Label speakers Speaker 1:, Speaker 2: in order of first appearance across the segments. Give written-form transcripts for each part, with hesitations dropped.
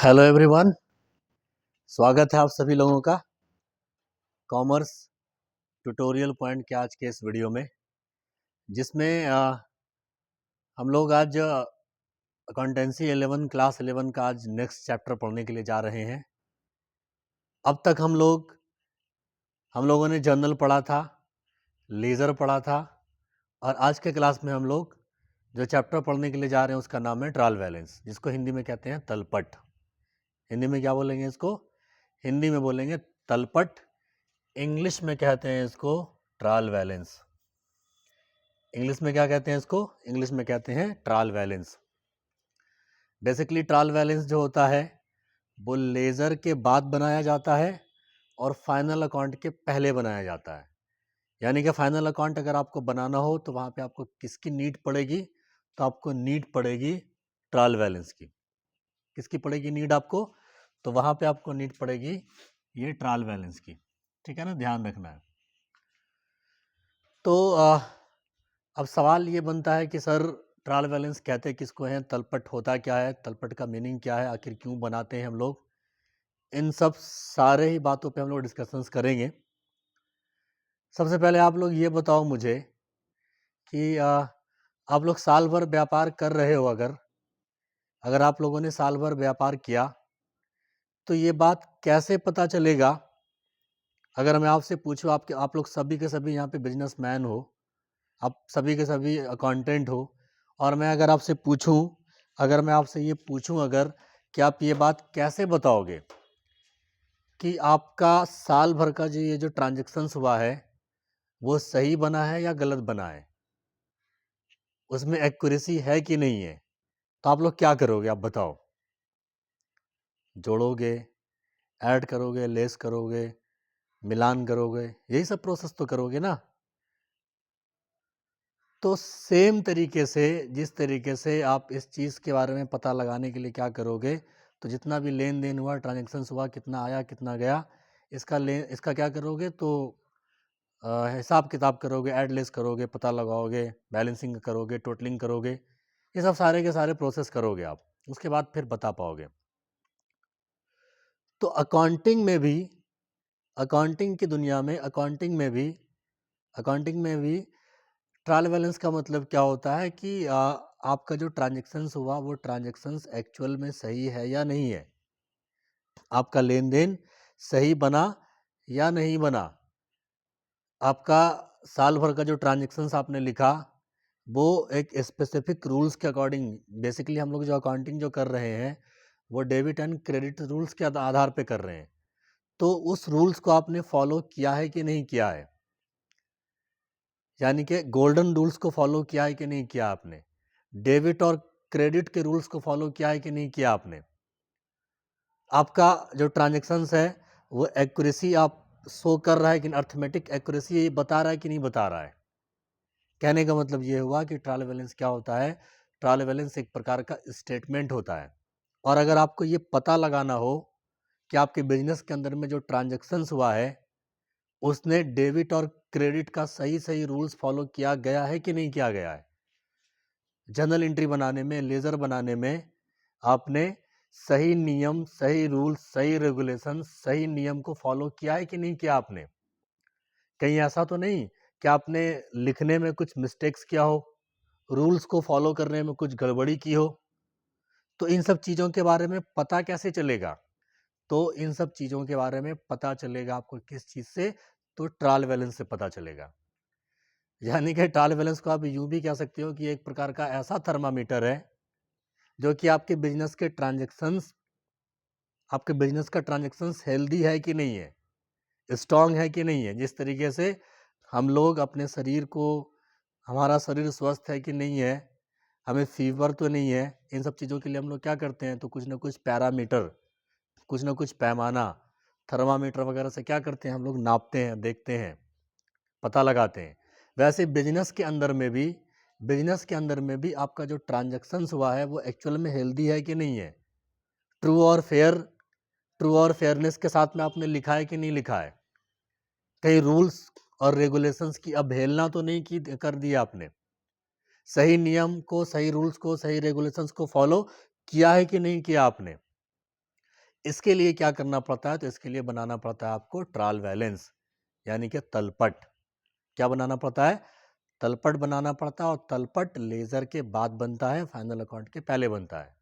Speaker 1: Hello everyone, स्वागत है आप सभी लोगों का कॉमर्स ट्यूटोरियल पॉइंट के आज के इस वीडियो में, जिसमें हम लोग आज अकाउंटेंसी 11 क्लास 11 का आज नेक्स्ट चैप्टर पढ़ने के लिए जा रहे हैं। अब तक हम लोगों ने जर्नल पढ़ा था, लेज़र पढ़ा था, और आज के क्लास में हम लोग जो चैप्टर पढ़ने के लिए जा रहे हैं उसका नाम है ट्रायल बैलेंस, जिसको हिंदी में कहते हैं तलपट। हिंदी में क्या बोलेंगे इसको? हिंदी में बोलेंगे तलपट। इंग्लिश में कहते हैं इसको ट्रायल बैलेंस। इंग्लिश में क्या कहते हैं इसको? इंग्लिश में कहते हैं trial balance. Basically trial balance जो होता है वो लेज़र के बाद बनाया जाता है और फाइनल अकाउंट के पहले बनाया जाता है। यानी कि फाइनल अकाउंट अगर आपको बनाना हो तो वहाँ पे आपको किसकी नीड पड़ेगी? तो आपको नीड पड़ेगी ट्रायल बैलेंस की। किसकी पड़ेगी नीड आपको? तो वहाँ पे आपको नीड पड़ेगी ये ट्रायल बैलेंस की। ठीक है ना, ध्यान रखना है। तो अब सवाल ये बनता है कि सर ट्रायल बैलेंस कहते किसको हैं, तलपट होता क्या है, तलपट का मीनिंग क्या है, आखिर क्यों बनाते हैं हम लोग, इन सब सारे ही बातों पे हम लोग डिस्कशंस करेंगे। सबसे पहले आप लोग ये बताओ मुझे कि आप लोग साल भर व्यापार कर रहे हो, अगर आप लोगों ने साल भर व्यापार किया तो ये बात कैसे पता चलेगा? अगर मैं आपसे पूछूं, आप लोग सभी के सभी यहाँ पे बिजनेसमैन हो, आप सभी के सभी अकाउंटेंट हो, और मैं अगर आपसे पूछूं, अगर मैं आपसे ये पूछूं अगर कि आप ये बात कैसे बताओगे कि आपका साल भर का ये जो ट्रांजैक्शंस हुआ है वो सही बना है या गलत बना है, उसमें एक्यूरेसी है कि नहीं है, तो आप लोग क्या करोगे? आप बताओ। जोड़ोगे, ऐड करोगे, लेस करोगे, मिलान करोगे, यही सब प्रोसेस तो करोगे ना। तो सेम तरीके से जिस तरीके से आप इस चीज़ के बारे में पता लगाने के लिए क्या करोगे, तो जितना भी लेन देन हुआ, ट्रांजैक्शंस हुआ, कितना आया कितना गया, इसका क्या करोगे? तो हिसाब किताब करोगे, ऐड लेस करोगे, पता लगाओगे, बैलेंसिंग करोगे, टोटलिंग करोगे, ये सब सारे के सारे प्रोसेस करोगे आप, उसके बाद फिर बता पाओगे। तो अकाउंटिंग की दुनिया में, अकाउंटिंग में भी ट्रायल बैलेंस का मतलब क्या होता है कि आपका जो ट्रांजैक्शंस हुआ वो ट्रांजैक्शंस एक्चुअल में सही है या नहीं है, आपका लेन देन सही बना या नहीं बना, आपका साल भर का जो ट्रांजैक्शंस आपने लिखा वो एक स्पेसिफिक रूल्स के अकॉर्डिंग। बेसिकली हम लोग जो अकाउंटिंग जो कर रहे हैं वो डेबिट एंड क्रेडिट रूल्स के आधार पे कर रहे हैं, तो उस रूल्स को आपने फॉलो किया है कि नहीं किया है, यानी कि गोल्डन रूल्स को फॉलो किया है कि नहीं किया आपने, डेबिट और क्रेडिट के रूल्स को फॉलो किया है कि नहीं किया आपने, आपका जो ट्रांजैक्शंस है वो एक्यूरेसी आप शो कर रहा है कि अर्थमेटिक एक्यूरेसी ये बता रहा है कि नहीं बता रहा है। कहने का मतलब ये हुआ कि ट्रायल बैलेंस क्या होता है? ट्रायल बैलेंस एक प्रकार का स्टेटमेंट होता है, और अगर आपको ये पता लगाना हो कि आपके बिजनेस के अंदर में जो ट्रांजैक्शंस हुआ है उसने डेबिट और क्रेडिट का सही सही रूल्स फॉलो किया गया है कि नहीं किया गया है, जर्नल एंट्री बनाने में, लेजर बनाने में आपने सही नियम, सही रूल, सही रेगुलेशन, सही नियम को फॉलो किया है कि नहीं किया आपने। कहीं ऐसा तो नहीं कि आपने लिखने में कुछ मिस्टेक्स किया हो, रूल्स को फॉलो करने में कुछ गड़बड़ी की हो। तो इन सब चीज़ों के बारे में पता कैसे चलेगा? तो इन सब चीज़ों के बारे में पता चलेगा आपको किस चीज़ से? तो ट्रायल बैलेंस से पता चलेगा। यानी कि ट्रायल बैलेंस को आप यूँ भी कह सकते हो कि एक प्रकार का ऐसा थर्मामीटर है जो कि आपके बिजनेस का ट्रांजैक्शंस हेल्दी है कि नहीं है, स्ट्रांग है कि नहीं है। जिस तरीके से हम लोग अपने शरीर को, हमारा शरीर स्वस्थ है कि नहीं है, हमें फीवर तो नहीं है, इन सब चीज़ों के लिए हम लोग क्या करते हैं? तो कुछ ना कुछ पैरामीटर, कुछ ना कुछ पैमाना, थर्मामीटर वगैरह से क्या करते हैं? हम लोग नापते हैं, देखते हैं, पता लगाते हैं। वैसे बिजनेस के अंदर में भी आपका जो ट्रांजैक्शंस हुआ है वो एक्चुअल में हेल्दी है कि नहीं है, ट्रू और फेयरनेस के साथ में आपने लिखा है कि नहीं लिखा है, कई रूल्स और रेगुलेशंस की अवहेलना तो नहीं की कर दी आपने, सही नियम को, सही रूल्स को, सही रेगुलेशंस को फॉलो किया है कि नहीं किया आपने। इसके लिए क्या करना पड़ता है? तो इसके लिए बनाना पड़ता है आपको ट्रायल बैलेंस, यानी कि तलपट। क्या बनाना पड़ता है? तलपट बनाना पड़ता है, और तलपट लेजर के बाद बनता है, फाइनल अकाउंट के पहले बनता है।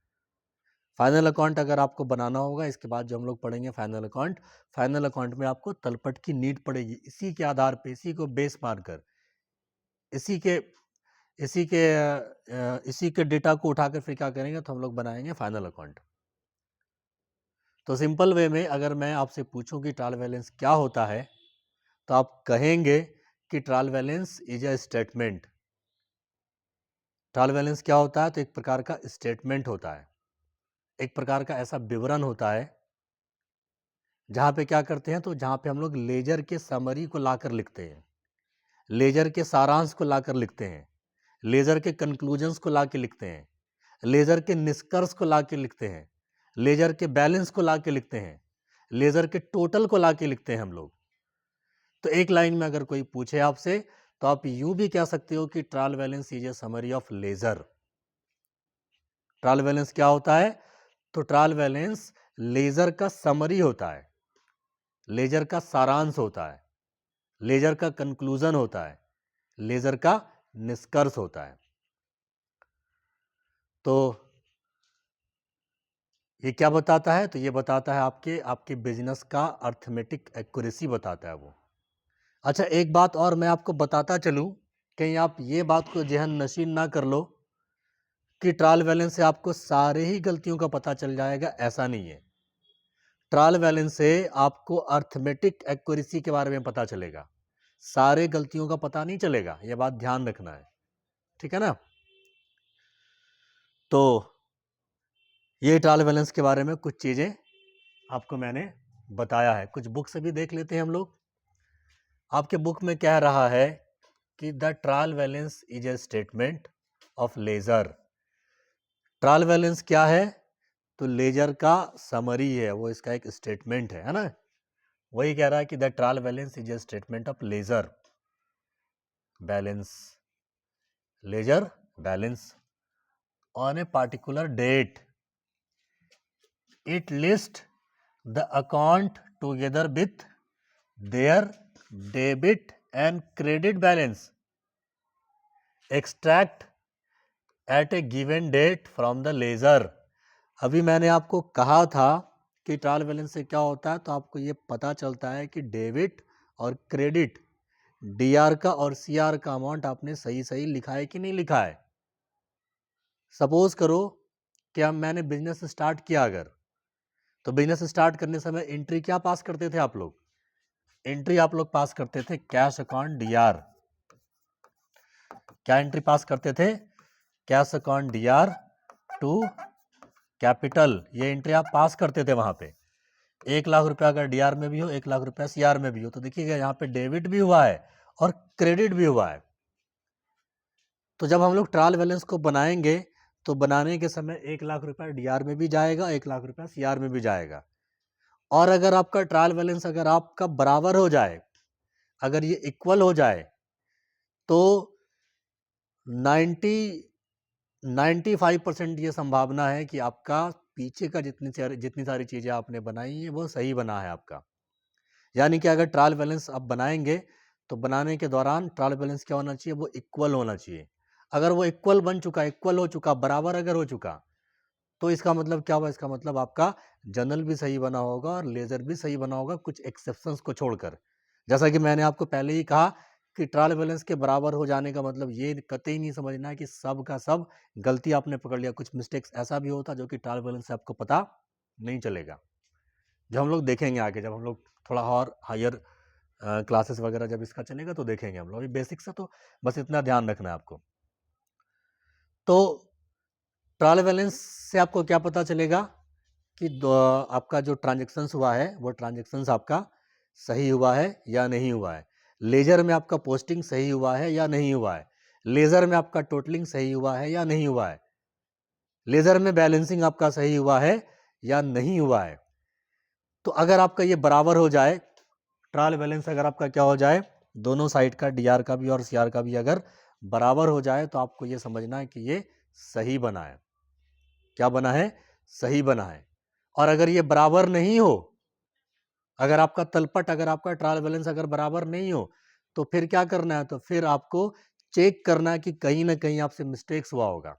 Speaker 1: फाइनल अकाउंट अगर आपको बनाना होगा, इसके बाद जो हम लोग पढ़ेंगे फाइनल अकाउंट में आपको तलपट की नीड पड़ेगी। इसी के आधार पे, इसी को बेस मारकर, इसी के इसी के इसी के डेटा को उठाकर फिर क्या करेंगे, तो हम लोग बनाएंगे फाइनल अकाउंट। तो सिंपल वे में अगर मैं आपसे पूछूं कि ट्रायल बैलेंस क्या होता है, तो आप कहेंगे कि trial balance is a statement. Trial balance क्या होता है? तो एक प्रकार का स्टेटमेंट होता है, एक प्रकार का ऐसा विवरण होता है जहाँ पे क्या करते हैं, तो जहाँ पे हम लोग लेजर के समरी को लाकर लिखते हैं, लेजर के सारांश को लाकर लिखते हैं, लेजर के कंक्लूजन्स को लाकर लिखते हैं, लेजर के निष्कर्ष को लाकर लिखते हैं, लेजर के बैलेंस को लाकर लिखते हैं, लेजर के टोटल को लाकर लिखते हैं हम लोग। तो एक लाइन में अगर कोई पूछे आपसे, तो आप यूं भी कह सकते हो कि trial balance is a summary of ledger. Trial balance क्या होता है? तो ट्रायल बैलेंस लेजर का समरी होता है, लेजर का सारांश होता है, लेजर का कंक्लूजन होता है, लेजर का निष्कर्ष होता है। तो ये क्या बताता है? तो ये बताता है आपके बिजनेस का अर्थमेटिक एक्यूरेसी बताता है वो। अच्छा, एक बात और मैं आपको बताता चलूं, कहीं आप ये बात को जहन नशीन ना कर लो कि ट्रायल बैलेंस से आपको सारे ही गलतियों का पता चल जाएगा, ऐसा नहीं है। ट्रायल बैलेंस से आपको अर्थमेटिक एक्यूरेसी के बारे में पता चलेगा, सारे गलतियों का पता नहीं चलेगा, यह बात ध्यान रखना है, ठीक है ना। तो ये ट्रायल बैलेंस के बारे में कुछ चीजें आपको मैंने बताया है। कुछ बुक से भी देख लेते हैं हम लोग। आपके बुक में कह रहा है कि the trial balance is a statement of ledger. Trial balance क्या है? तो लेजर का समरी है, वो इसका एक स्टेटमेंट है ना। वही कह रहा है कि the trial balance is a statement of ledger balance, ledger balance on a particular date. It list the account together with their debit and credit balance extract at a given date from the ledger. अभी मैंने आपको कहा था कि trial balance से क्या होता है, तो आपको ये पता चलता है कि डेबिट और क्रेडिट, डीआर का और सीआर का अमाउंट आपने सही सही लिखा है कि नहीं लिखा है। सपोज करो कि अब मैंने बिजनेस स्टार्ट किया, अगर तो बिजनेस स्टार्ट करने समय एंट्री क्या पास करते थे आप लोग? एंट्री आप लोग पास करते थे कैश अकाउंट डीआर। क्या एंट्री पास करते थे? Cash account DR to capital, ये एंट्री आप पास करते थे वहां पे। 1,00,000 रुपया अगर डीआर में भी हो, 1,00,000 रुपया सीआर में भी हो, तो देखिएगा यहाँ पे डेबिट भी हुआ है और क्रेडिट भी हुआ है। तो जब हम लोग ट्रायल बैलेंस को बनाएंगे, तो बनाने के समय 1,00,000 रुपया डीआर में भी जाएगा, 1,00,000 रुपया सीआर में भी जाएगा। और अगर आपका ट्रायल बैलेंस अगर आपका बराबर हो जाए, अगर ये इक्वल हो जाए, तो 95% ये संभावना है कि आपका पीछे का जितनी सारी चीजें आपने बनाई है वो सही बना है आपका। यानी कि अगर ट्रायल बैलेंस आप बनाएंगे, तो बनाने के दौरान ट्रायल बैलेंस क्या होना चाहिए? वो इक्वल होना चाहिए। अगर वो इक्वल बन चुका, इक्वल हो चुका, बराबर अगर हो चुका, तो इसका मतलब क्या हुआ? इसका मतलब आपका जर्नल भी सही बना होगा और लेजर भी सही बना होगा, कुछ एक्सेप्शंस को छोड़कर। जैसा कि मैंने आपको पहले ही कहा कि ट्रायल बैलेंस के बराबर हो जाने का मतलब ये कतई नहीं समझना है कि सब का सब गलती आपने पकड़ लिया। कुछ मिस्टेक्स ऐसा भी होता जो कि ट्रायल बैलेंस से आपको पता नहीं चलेगा, जो हम लोग देखेंगे आगे, जब हम लोग थोड़ा और हायर क्लासेस वगैरह जब इसका चलेगा तो देखेंगे हम लोग। अभी बेसिक से तो बस इतना ध्यान रखना है आपको। तो ट्रायल बैलेंस से आपको क्या पता चलेगा कि आपका जो ट्रांजेक्शन्स हुआ है वो ट्रांजेक्शन्स आपका सही हुआ है या नहीं हुआ है। लेजर में आपका पोस्टिंग सही हुआ है या नहीं हुआ है। लेजर में आपका टोटलिंग सही हुआ है या नहीं हुआ है। लेजर में बैलेंसिंग आपका सही हुआ है या नहीं हुआ है। तो अगर आपका ये बराबर हो जाए, ट्रायल बैलेंस अगर आपका क्या हो जाए, दोनों साइड का डीआर का भी और सीआर का भी अगर बराबर हो जाए, तो आपको ये समझना है कि ये सही बना है। क्या बना है? सही बना है। और अगर ये बराबर नहीं हो, अगर आपका तलपट, अगर आपका ट्रायल बैलेंस अगर बराबर नहीं हो, तो फिर क्या करना है? तो फिर आपको चेक करना है कि कहीं ना कहीं आपसे मिस्टेक्स हुआ होगा।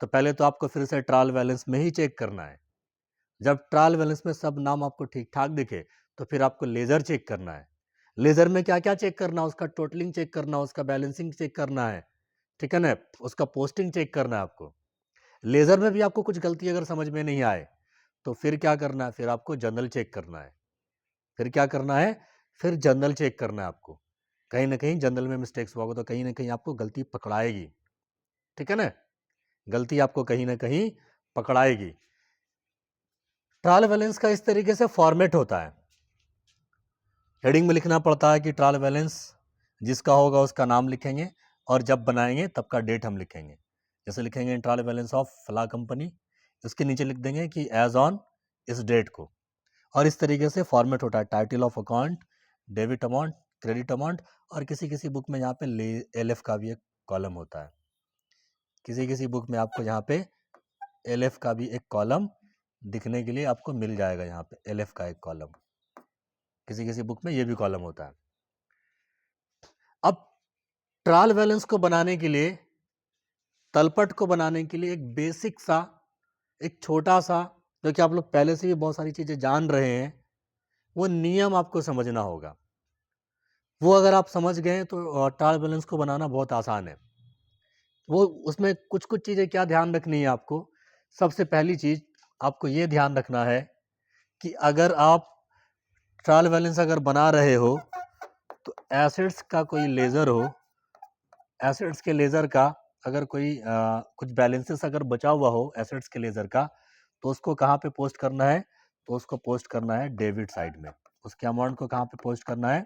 Speaker 1: तो पहले तो आपको फिर से ट्रायल बैलेंस में ही चेक करना है। जब ट्रायल बैलेंस में सब नाम आपको ठीक ठाक दिखे, तो फिर आपको लेजर चेक करना है। लेजर में क्या क्या चेक करना है? उसका टोटलिंग चेक करना है, उसका बैलेंसिंग चेक करना है, ठीक है ना, उसका पोस्टिंग चेक करना है आपको। लेजर में भी आपको कुछ गलती अगर समझ में नहीं आए, तो फिर क्या करना है? फिर आपको जर्नल चेक करना है। फिर क्या करना है? फिर जर्नल चेक करना है आपको। कहीं ना कहीं जर्नल में मिस्टेक्स हुआ होगा, तो कहीं ना कहीं आपको गलती पकड़ाएगी, ठीक है ना, गलती आपको कहीं ना कहीं पकड़ाएगी। ट्रायल बैलेंस का इस तरीके से फॉर्मेट होता है। हेडिंग में लिखना पड़ता है कि ट्रायल बैलेंस जिसका होगा उसका नाम लिखेंगे, और जब बनाएंगे तब का डेट हम लिखेंगे। जैसे लिखेंगे ट्रायल बैलेंस ऑफ फला कंपनी, उसके नीचे लिख देंगे कि एज ऑन इस डेट को। और इस तरीके से फॉर्मेट होता है। Title of account, debit amount, credit amount, और किसी किसी बुक में यहाँ पे एलएफ का भी एक कॉलम होता है। किसी किसी बुक में आपको यहाँ पे एलएफ का भी एक कॉलम दिखने के लिए आपको मिल जाएगा। यहाँ पे एलएफ का एक कॉलम, किसी किसी बुक में ये भी कॉलम होता है। अब ट्रायल बैलेंस को बनाने के लिए, तलपट को बनाने के लिए एक बेसिक सा, एक छोटा सा, जो कि आप लोग पहले से भी बहुत सारी चीजें जान रहे हैं, वो नियम आपको समझना होगा। वो अगर आप समझ गए तो ट्रायल बैलेंस को बनाना बहुत आसान है। वो उसमें कुछ कुछ चीजें क्या ध्यान रखनी है आपको। सबसे पहली चीज आपको ये ध्यान रखना है कि अगर आप ट्रायल बैलेंस अगर बना रहे हो, तो एसेट्स का कोई लेजर हो, एसेट्स के लेजर का अगर कोई कुछ बैलेंसेस अगर बचा हुआ हो एसेट्स के लेजर का, तो उसको कहाँ पे पोस्ट करना है? तो उसको पोस्ट करना है डेबिट साइड में। उसके अमाउंट को कहाँ पे पोस्ट करना है?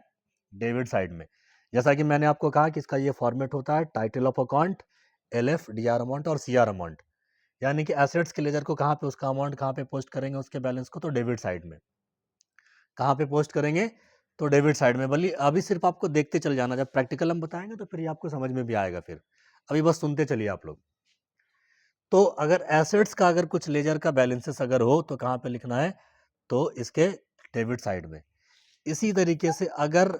Speaker 1: डेबिट साइड में। जैसा कि मैंने आपको कहा कि इसका ये फॉर्मेट होता है, title of account, LF, DR amount और सीआर अमाउंट। यानी कि एसेट्स के लेजर को कहाँ पे, उसका अमाउंट कहाँ पे पोस्ट करेंगे, उसके बैलेंस को, तो डेबिट साइड में। कहाँ पे पोस्ट करेंगे? तो डेबिट साइड में। बल्कि अभी सिर्फ आपको देखते चल जाना, जब प्रैक्टिकल हम बताएंगे तो फिर ये आपको समझ में भी आएगा। फिर अभी बस सुनते चलिए आप लोग। तो अगर एसेट्स का अगर कुछ लेजर का बैलेंसेस अगर हो, तो कहाँ पे लिखना है? तो इसके डेबिट साइड में। इसी तरीके से अगर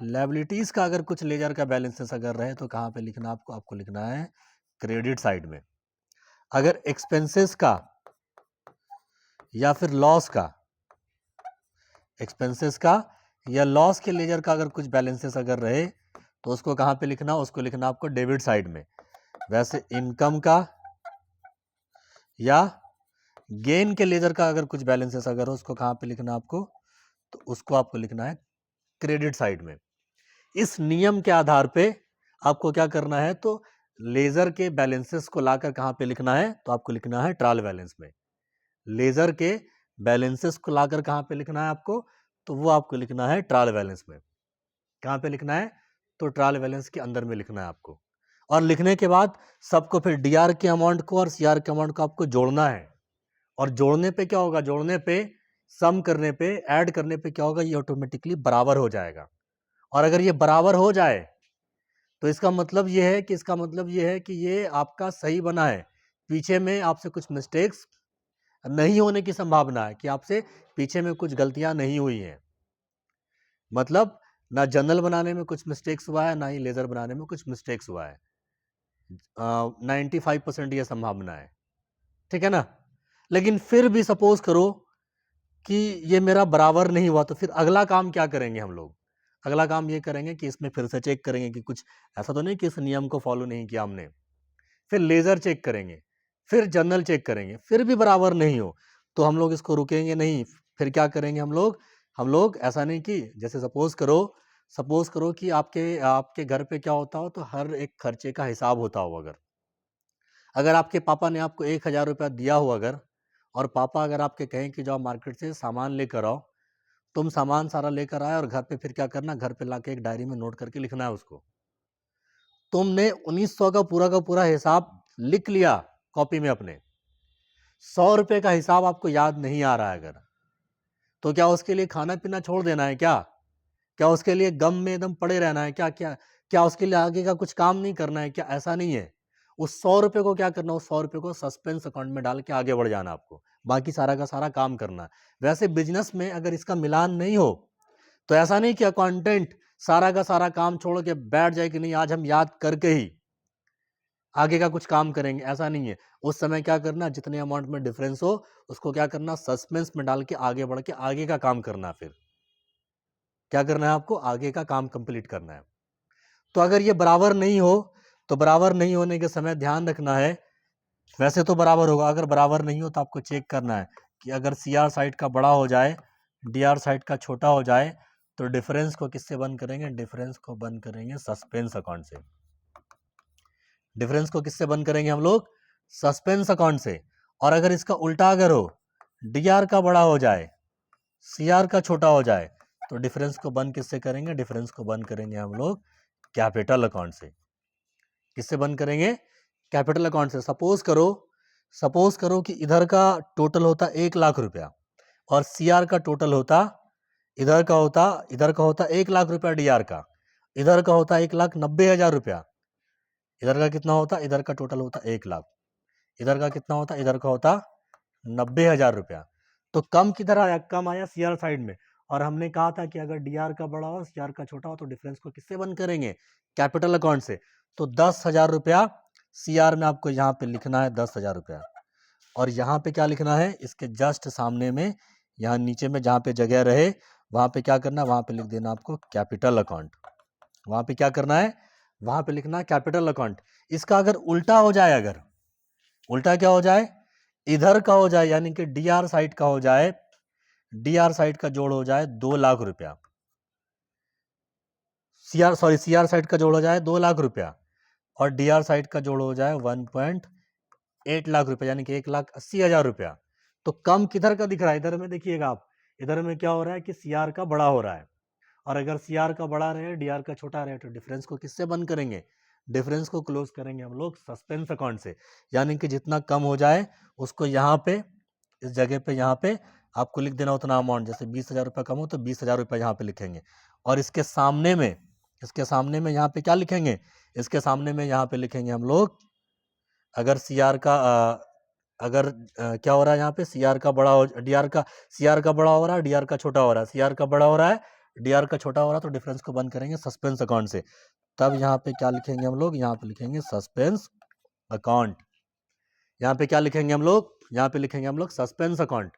Speaker 1: लायबिलिटीज का अगर कुछ लेजर का बैलेंसेस अगर रहे, तो कहाँ पे लिखना आपको? आपको लिखना है क्रेडिट साइड में। अगर एक्सपेंसेस का या फिर लॉस का, एक्सपेंसेस का या लॉस के लेजर का अगर कुछ बैलेंसेस अगर रहे, तो उसको कहाँ पे लिखना? उसको लिखना आपको डेबिट साइड में। वैसे इनकम का या गेन के लेजर का अगर कुछ बैलेंसेस अगर हो, उसको कहाँ पे लिखना आपको? तो उसको आपको लिखना है क्रेडिट साइड में। इस नियम के आधार पे आपको क्या करना है? तो लेजर के बैलेंसेस को लाकर कहाँ पे लिखना है? तो आपको लिखना है ट्रायल बैलेंस में। लेजर के बैलेंसेस को लाकर कहाँ पे लिखना है आपको? तो वो आपको लिखना है ट्रायल बैलेंस में। कहाँ पे लिखना है? तो ट्रायल बैलेंस के अंदर में लिखना है आपको। और लिखने के बाद सबको फिर डीआर के अमाउंट को और सीआर के अमाउंट को आपको जोड़ना है। और जोड़ने पे क्या होगा? जोड़ने पे, सम करने पे, ऐड करने पे क्या होगा? ये ऑटोमेटिकली बराबर हो जाएगा। और अगर ये बराबर हो जाए, तो इसका मतलब ये है कि, इसका मतलब ये है कि ये आपका सही बना है। पीछे में आपसे कुछ मिस्टेक्स नहीं होने की संभावना है, कि आपसे पीछे में कुछ गलतियां नहीं हुई हैं। मतलब ना जर्नल बनाने में कुछ मिस्टेक्स हुआ है, ना ही लेजर बनाने में कुछ मिस्टेक्स हुआ है। 95% ये संभावना है, ठीक है ना। लेकिन फिर भी सपोज करो कि ये मेरा बराबर नहीं हुआ, तो फिर अगला काम क्या करेंगे हम लोग? अगला काम ये करेंगे कि इसमें फिर से चेक करेंगे कि कुछ ऐसा तो नहीं कि इस नियम को फॉलो नहीं किया हमने। फिर लेजर चेक करेंगे, फिर जर्नल चेक करेंगे, फिर भी बराबर नहीं हो, तो हम लोग इसको रुकेंगे नहीं। फिर क्या करेंगे हम लोग ऐसा नहीं कि, जैसे सपोज करो कि आपके आपके घर पे क्या होता हो, तो हर एक खर्चे का हिसाब होता हो। अगर आपके पापा ने आपको 1,000 रुपया दिया हो, अगर, और पापा अगर आपके कहें कि जाओ मार्केट से सामान लेकर आओ, तुम सामान सारा लेकर आए, और घर पे फिर क्या करना? घर पे लाके एक डायरी में नोट करके लिखना है उसको। तुमने 1900 का पूरा हिसाब लिख लिया कॉपी में अपने, 100 रुपए का हिसाब आपको याद नहीं आ रहा है अगर, तो क्या उसके लिए खाना पीना छोड़ देना है क्या? क्या उसके लिए गम में एकदम पड़े रहना है क्या? क्या क्या उसके लिए आगे का कुछ काम नहीं करना है क्या? ऐसा नहीं है। उस 100 रुपये को क्या करना, उस 100 रुपये को सस्पेंस अकाउंट में डाल के आगे बढ़ जाना आपको, बाकी सारा का सारा काम करना है। वैसे बिजनेस में अगर इसका मिलान नहीं हो तो ऐसा नहीं कि अकाउंटेंट सारा का सारा काम छोड़ के बैठ जाए कि नहीं आज हम याद करके ही आगे का कुछ काम करेंगे, ऐसा नहीं है। उस समय क्या करना, जितने अमाउंट में डिफरेंस हो उसको क्या करना, सस्पेंस में डाल के आगे बढ़ के आगे का काम करना। फिर क्या करना है आपको, आगे का काम कंप्लीट करना है। तो अगर ये बराबर नहीं हो तो बराबर नहीं होने के समय ध्यान रखना है, वैसे तो बराबर होगा, अगर बराबर नहीं हो तो आपको चेक करना है कि अगर CR साइड का बड़ा हो जाए, DR साइड का छोटा हो जाए, तो डिफरेंस को किससे बंद करेंगे, डिफरेंस को बंद करेंगे सस्पेंस अकाउंट से। डिफरेंस को किससे बंद करेंगे हम लोग, सस्पेंस अकाउंट से। और अगर इसका उल्टा अगर हो, DR का बड़ा हो जाए, CR का छोटा हो जाए, तो डिफरेंस को बंद किससे करेंगे, डिफरेंस को बंद करेंगे हम लोग कैपिटल अकाउंट से। किससे बंद करेंगे, कैपिटल अकाउंट से। सपोज करो कि इधर का टोटल होता 1 लाख रुपया और CR का टोटल होता, इधर का होता 1 लाख रुपया DR का, इधर का होता 1,90,000 रुपया। इधर का कितना होता, इधर का टोटल होता 1 लाख, इधर का कितना होता, इधर का होता 90,000 रुपया। तो कम किधर आया, कम आया CR साइड में। और हमने कहा था कि अगर DR का बड़ा हो CR का छोटा हो तो डिफरेंस को किससे बंद करेंगे, कैपिटल अकाउंट से। तो 10,000 रुपया CR में आपको यहाँ पे लिखना है, 10,000 रुपया। और यहाँ पे क्या लिखना है, इसके जस्ट सामने में, यहाँ नीचे में जहाँ पे जगह रहे वहाँ पे क्या करना, वहाँ पे लिख देना आपको कैपिटल अकाउंट। वहाँ पे क्या करना है, वहाँ पे लिखना है कैपिटल अकाउंट। इसका अगर उल्टा हो जाए, अगर उल्टा क्या हो जाए, इधर का हो जाए, यानी कि DR साइड का हो जाए, DR साइड का जोड़ हो जाए 2 लाख रुपया, CR साइड का जोड़ हो जाए 2 लाख रुपया और DR साइड का जोड़ हो जाए 1.8 लाख रुपया, यानी कि 1,80,000 रुपया। तो कम किधर का दिख रहा है, इधर में देखिएगा आप, इधर में क्या हो रहा है कि CR का बड़ा हो रहा है। और अगर CR का बड़ा रहे DR का छोटा रहे तो डिफरेंस को किससे बंद करेंगे, डिफरेंस को क्लोज करेंगे हम लोग सस्पेंस अकाउंट से। यानी कि जितना कम हो जाए उसको यहाँ पे, इस जगह पे, यहाँ पे आपको लिख देना उतना अमाउंट। जैसे 20,000 रुपये कम हो तो 20,000 रुपये यहाँ पे लिखेंगे। और इसके सामने में यहाँ पे क्या लिखेंगे, इसके सामने में यहाँ पे लिखेंगे हम लोग, अगर CR का क्या हो रहा है यहाँ पे, CR का बड़ा हो, CR का बड़ा हो रहा है, DR का छोटा हो रहा है, CR का बड़ा हो रहा है, DR का छोटा हो रहा है, तो डिफरेंस को बंद करेंगे सस्पेंस अकाउंट से। तब यहाँ पे क्या लिखेंगे हम लोग, यहाँ पे लिखेंगे सस्पेंस अकाउंट। यहाँ पे क्या लिखेंगे हम लोग, यहाँ पे लिखेंगे हम लोग सस्पेंस अकाउंट।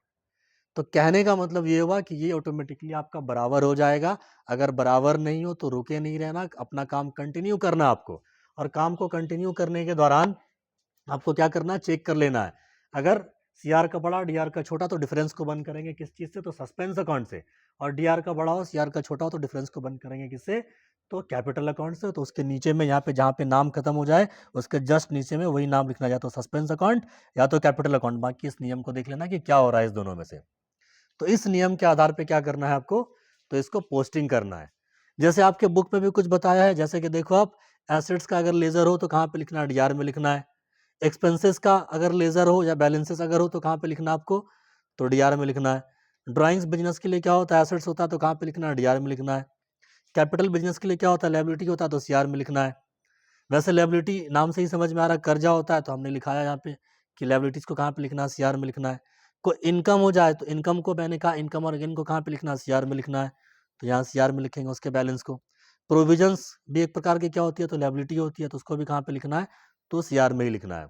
Speaker 1: तो कहने का मतलब ये हुआ कि ये ऑटोमेटिकली आपका बराबर हो जाएगा। अगर बराबर नहीं हो तो रुके नहीं रहना, अपना काम कंटिन्यू करना आपको। और काम को कंटिन्यू करने के दौरान आपको क्या करना है, चेक कर लेना है। अगर CR का बड़ा DR का छोटा तो डिफरेंस को बंद करेंगे किस चीज से, तो सस्पेंस अकाउंट से। और DR का बड़ा हो CR का छोटा हो तो डिफरेंस को बंद करेंगे किससे, तो कैपिटल अकाउंट से। तो उसके नीचे में यहाँ पे जहाँ पे नाम खत्म हो जाए उसके जस्ट नीचे में वही नाम लिखना, या तो सस्पेंस अकाउंट या तो कैपिटल अकाउंट। बाकी इस नियम को देख लेना कि क्या हो रहा है इस दोनों में से। तो इस नियम के आधार पे क्या करना है आपको, तो इसको पोस्टिंग करना है। जैसे आपके बुक में भी कुछ बताया है, जैसे कि देखो आप, एसेट्स का अगर लेजर हो तो कहाँ पे लिखना है, DR में लिखना है। एक्सपेंसेस का अगर लेजर हो या बैलेंसेस अगर हो तो कहाँ पे लिखना है आपको, तो DR में लिखना है। ड्राइंग्स बिजनेस के लिए क्या होता है, एसेट्स होता है तो कहाँ पे लिखना है, DR में लिखना है। कैपिटल बिजनेस के लिए क्या होता है, लायबिलिटी होता है तो CR में लिखना है। वैसे लायबिलिटी नाम से ही समझ में आ रहा है, कर्जा होता है तो हमने लिखाया यहाँ पे कि लायबिलिटीज को कहाँ पे लिखना है, CR में लिखना है। कोई इनकम हो जाए तो इनकम को, मैंने कहा इनकम और गेन को कहाँ पे लिखना है, CR में लिखना है। तो यहाँ CR में लिखेंगे उसके बैलेंस को। प्रोविजंस भी एक प्रकार की क्या होती है, तो लायबिलिटी होती है, तो उसको भी कहाँ पे लिखना है, तो CR में ही लिखना है।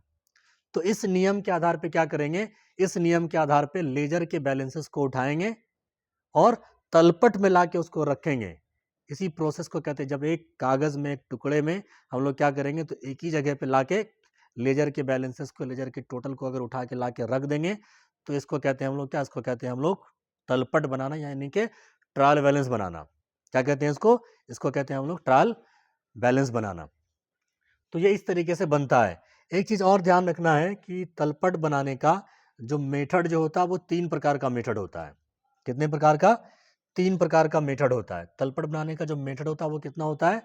Speaker 1: तो इस नियम के आधार पे क्या करेंगे, इस नियम के आधार पे लेजर के बैलेंसेस को उठाएंगे और तलपट में लाके उसको रखेंगे। इसी प्रोसेस को कहते हैं, जब एक कागज में, एक टुकड़े में हम लोग क्या करेंगे, तो एक ही जगह पे लाके लेजर के बैलेंसेस को, लेजर के टोटल को अगर उठा के लाके रख देंगे, तो इसको कहते हैं हम लोग क्या, इसको कहते हैं हम लोग तलपट बनाना, यानी कि ट्रायल बैलेंस बनाना। क्या कहते हैं इसको, इसको कहते हैं हम लोग ट्रायल बैलेंस बनाना। तो ये इस तरीके से बनता है। एक चीज और ध्यान रखना है कि तलपट बनाने का जो मेथड जो होता है वो 3 प्रकार का मेथड होता है। कितने प्रकार का, 3 प्रकार का मेथड होता है। तलपट बनाने का जो मेथड होता है वो कितना होता है,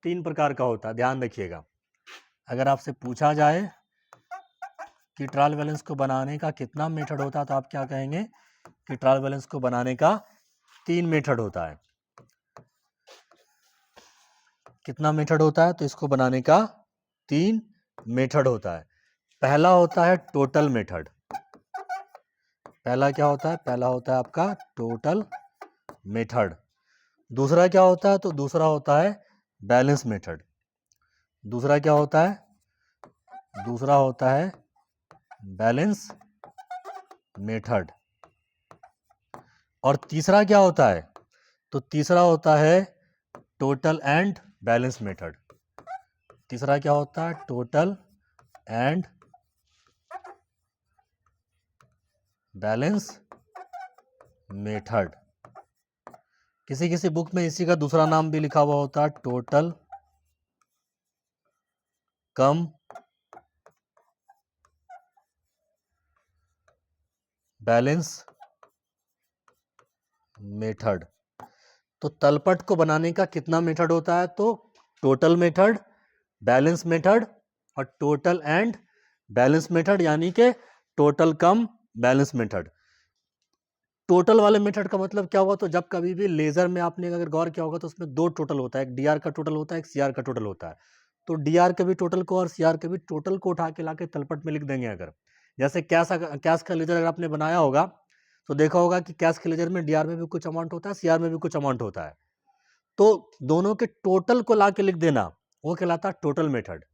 Speaker 1: 3 प्रकार का होता है, ध्यान रखिएगा। अगर आपसे पूछा जाए कि ट्रायल बैलेंस को बनाने का कितना मेथड होता है तो आप क्या कहेंगे कि ट्रायल बैलेंस को बनाने का 3 मेथड होता है। कितना मेथड होता है, तो इसको बनाने का 3 मेथड होता है। पहला होता है टोटल मेथड। पहला क्या होता है? पहला होता है आपका टोटल मेथड। दूसरा क्या होता है? तो दूसरा होता है बैलेंस मेथड। दूसरा क्या होता है? दूसरा होता है बैलेंस मेथड। और तीसरा क्या होता है? तो तीसरा होता है टोटल एंड बैलेंस मेथड। तीसरा क्या होता है? Total and balance method. किसी किसी बुक में इसी का दूसरा नाम भी लिखा हुआ होता है, टोटल कम बैलेंस मेथड। तो तलपट को बनाने का कितना मेथड होता है? तो टोटल मेथड, बैलेंस मेथड और टोटल एंड बैलेंस मेथड, यानी कि टोटल कम बैलेंस मेथड। टोटल वाले मेथड का मतलब क्या हुआ? तो जब कभी भी लेजर में आपने अगर गौर किया होगा तो उसमें दो टोटल होता है, एक डीआर का टोटल होता है, एक सीआर का टोटल होता है। तो डीआर के भी टोटल को और सीआर के भी टोटल को उठा के लाके तलपट में लिख देंगे। अगर जैसे कैश का लेजर अगर आपने बनाया होगा तो देखा होगा कि कैश के लेजर में डीआर में भी कुछ अमाउंट होता है, सीआर में भी कुछ अमाउंट होता है। तो दोनों के टोटल को ला के लिख देना वो कहलाता है टोटल मेथड।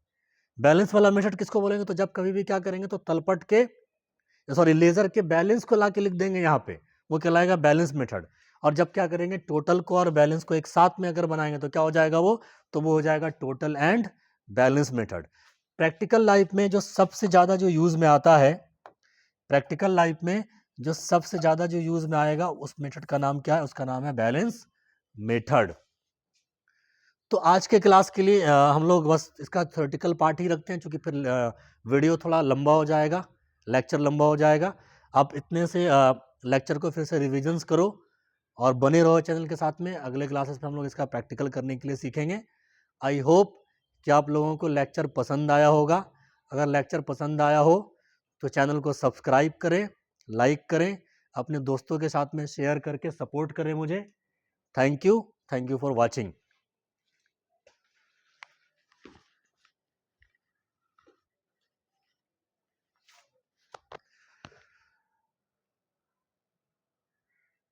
Speaker 1: बैलेंस वाला मेथड किसको बोलेंगे? तो जब कभी भी क्या करेंगे तो तलपट के लेजर के बैलेंस को ला के लिख देंगे यहाँ पे, वो कहलाएगा बैलेंस मेथड। और जब क्या करेंगे टोटल को और बैलेंस को एक साथ में अगर बनाएंगे तो क्या हो जाएगा? वो हो जाएगा total and balance method. Practical life में जो सबसे ज्यादा जो यूज में आता है, प्रैक्टिकल लाइफ में जो सबसे ज्यादा जो यूज में आएगा उस मेथड का नाम क्या है? उसका नाम है बैलेंस मेथड। तो आज के क्लास के लिए हम लोग बस इसका थ्योरेटिकल पार्ट ही रखते हैं, क्योंकि फिर वीडियो थोड़ा लंबा हो जाएगा, लेक्चर लंबा हो जाएगा। आप इतने से लेक्चर को फिर से रिविजन्स करो और बने रहो चैनल के साथ में। अगले क्लासेस में हम लोग इसका प्रैक्टिकल करने के लिए सीखेंगे। आई होप कि आप लोगों को लेक्चर पसंद आया होगा। अगर लेक्चर पसंद आया हो तो चैनल को सब्सक्राइब करें, लाइक करें, अपने दोस्तों के साथ में शेयर करके सपोर्ट करें मुझे। Thank you for watching.